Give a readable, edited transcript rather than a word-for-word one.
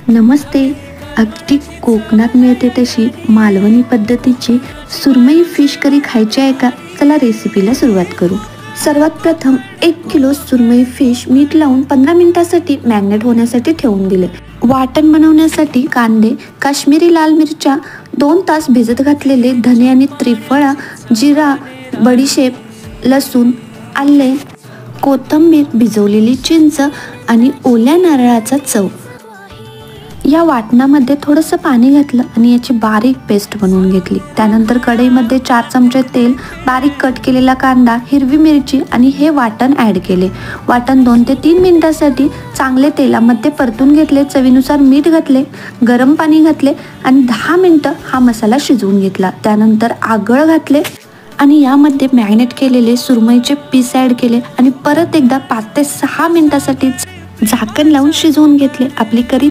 नमस्ते. अगदी कोकणात मिळते तशी मालवणी पद्धतीची सुरमई फिश करी खायची आहे का? चला रेसिपीला सुरुवात करू. सर्वात प्रथम 1 किलो सुरमई फिश मीठ लावून 15 मिनिटांसाठी मॅग्नेट होण्यासाठी ठेवून दिले. वाटण बनवण्यासाठी कांदे, काश्मीरी लाल मिरच्या 2 तास भिजत घातलेले, धने आणि त्रिफळा, जिरा, बडीशेप, लसूण, आले, कोथिंबीर, भिजवलेली चिंच आणि ओल्या नारळाचा चव. या वाटणामध्ये थोडंसं पाणी घातलं आणि याची बारीक पेस्ट बनवून घेतली. त्यानंतर कढईमध्ये 4 चमचे तेल, बारीक कट केलेला कांदा, हिरवी मिरची आणि हे वाटण ॲड केले. वाटण 2 ते 3 मिनिटांसाठी चांगले तेलामध्ये परतून घेतले. चवीनुसार मीठ घातले, गरम पाणी घातले आणि 10 मिनिटं हा मसाला शिजवून घेतला. त्यानंतर आगळ घातले आणि यामध्ये मॅग्नेट केलेले सुरमईचे पीस ॲड केले आणि परत एकदा 5 ते 6 मिनिटांसाठी झाकण लावून शिजवून घेतले. आपली करी